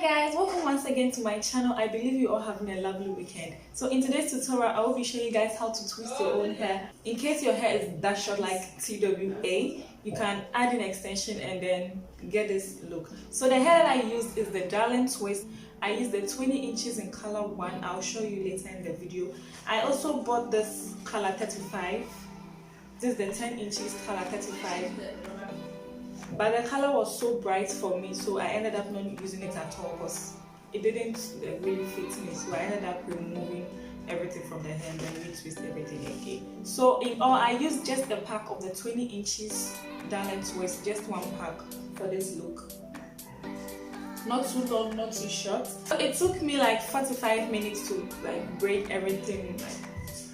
Hi guys, welcome once again to my channel. I believe you all having a lovely weekend. So in today's tutorial, I will be showing you guys how to twist your own hair. In case your hair is that short like TWA, you can add an extension and then get this look. So the hair that I used is the Darling Twist. I used the 20 inches in color 1. I'll show you later in the video. I also bought this color 35. This is the 10 inches color 35. But the color was so bright for me, so I ended up not using it at all because it didn't really fit me. So I ended up removing everything from the hair and then retwist everything again. So in all, I used just a pack of the 20 inches Darling Twist, just one pack for this look. Not too long, not too short. So it took me like 45 minutes to braid everything,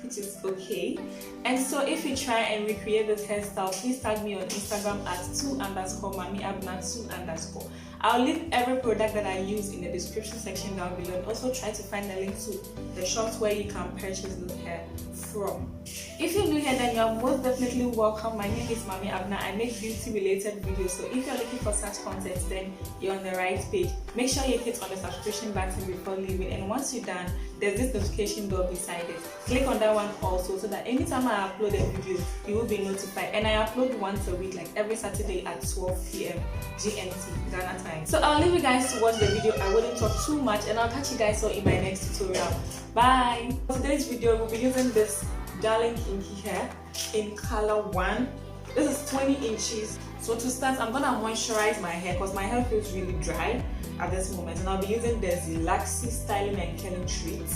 which is okay. And so if you try and recreate this hairstyle, please tag me on Instagram at 2_mamiabna2_. I'll leave every product that I use in the description section down below, and also try to find a link to the shops where you can purchase this hair from. If you're new here, then you are most definitely welcome. My name is Mami Abna. I make beauty related videos, so if you're looking for such content, then you're on the right page. Make sure you hit on the subscription button before leaving, and once you're done, there's this notification bell beside it. Click on that one also, so that anytime I upload a video, you will be notified. And I upload once a week, like every Saturday at 12 p.m. GMT, Ghana time. So I'll leave you guys to watch the video. I wouldn't talk too much, and I'll catch you guys all in my next tutorial. Bye! For today's video, we'll be using this Darling Kinky hair in color 1. This is 20 inches. So to start, I'm gonna moisturize my hair because my hair feels really dry at this moment, and I'll be using the ZLUXCI styling and curling treat.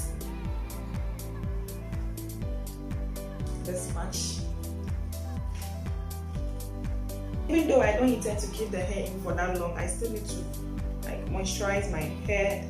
This much. Even though I don't intend to keep the hair in for that long, I still need to moisturize my hair.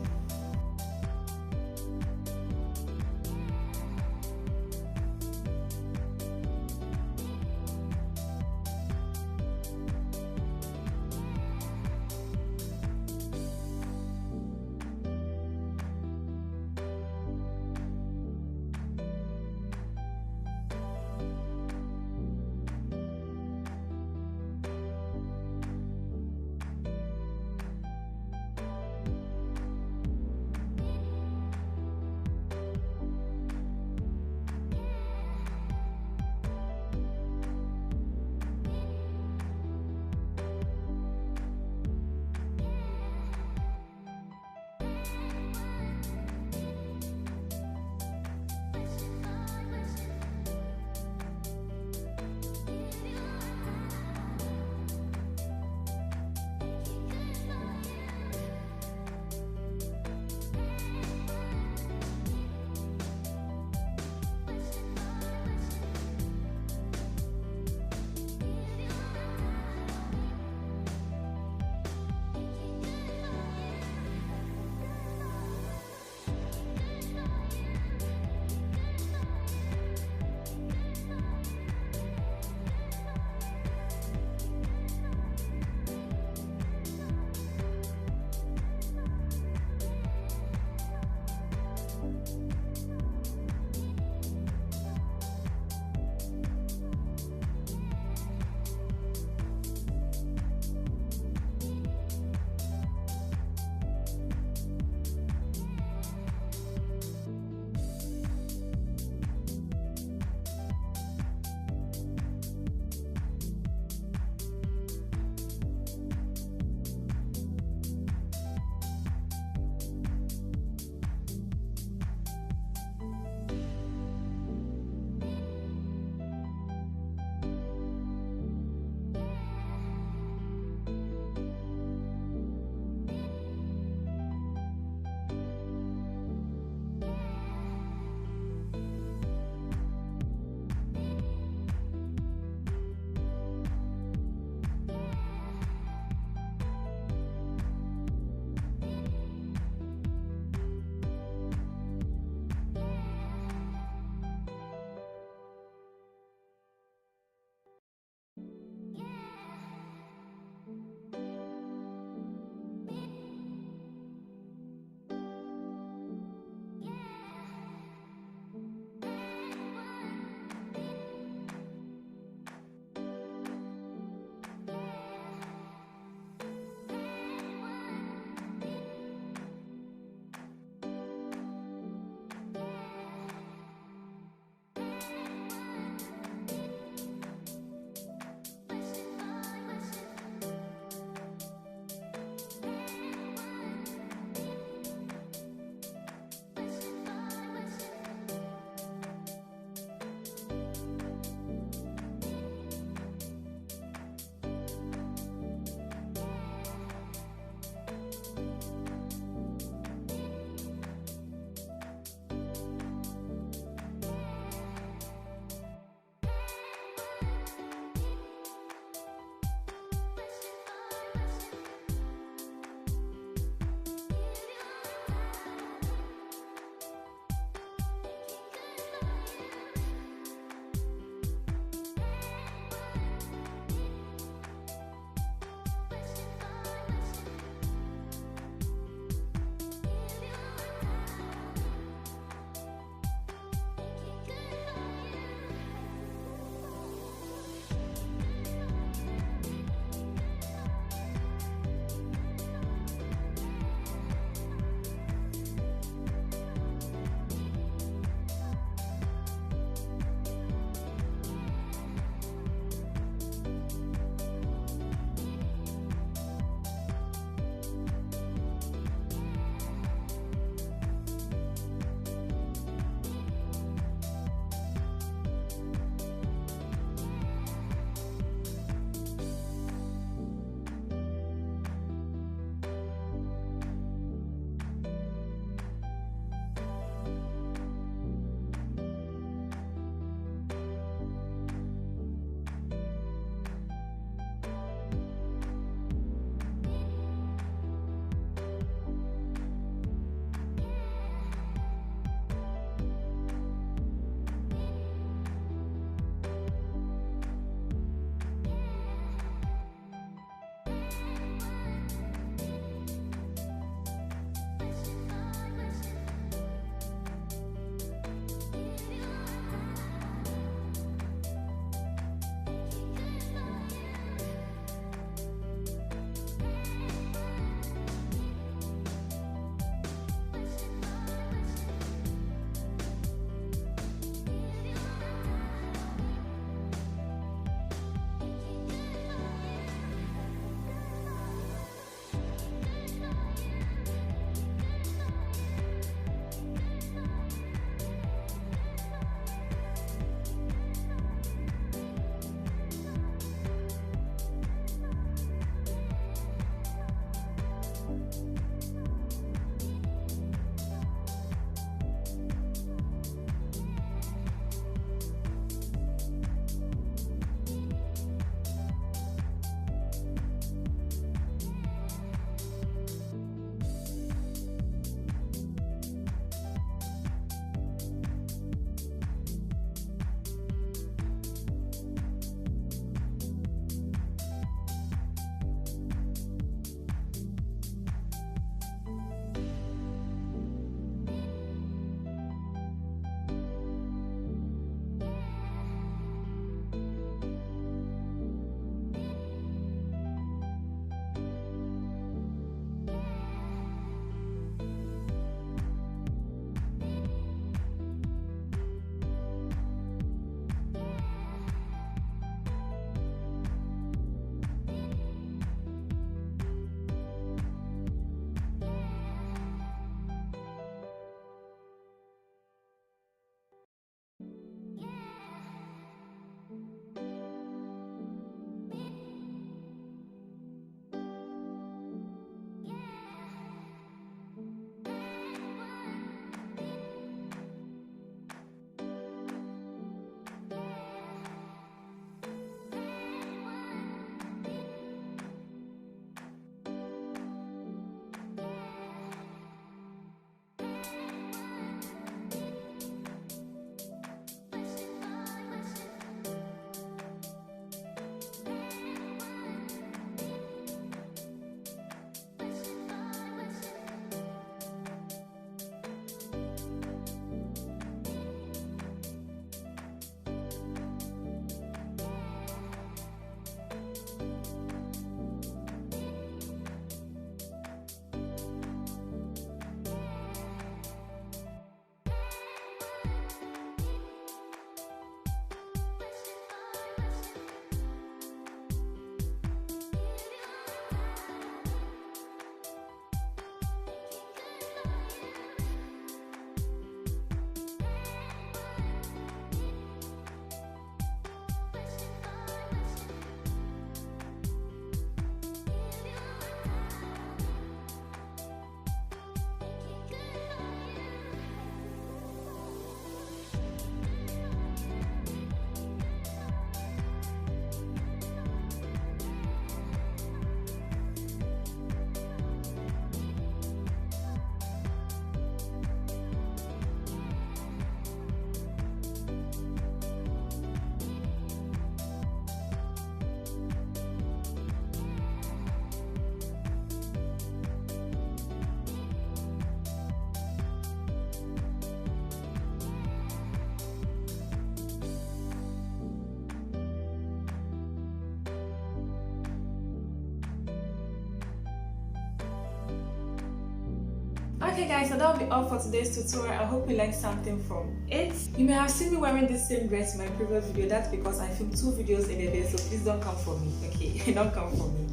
Okay guys, so that'll be all for today's tutorial. I hope you learned something from it. You may have seen me wearing this same dress in my previous video. That's because I filmed 2 videos in a day, so please don't come for me, okay? Don't come for me.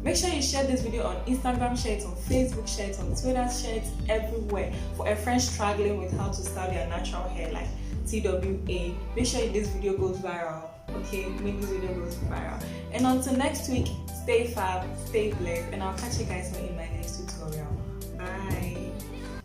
Make sure you share this video on Instagram, share it on Facebook, share it on Twitter, share it everywhere for a friend struggling with how to style their natural hair like TWA. Make sure this video goes viral, okay? Make this video goes viral. And until next week, stay fab, stay blessed, and I'll catch you guys in my next video.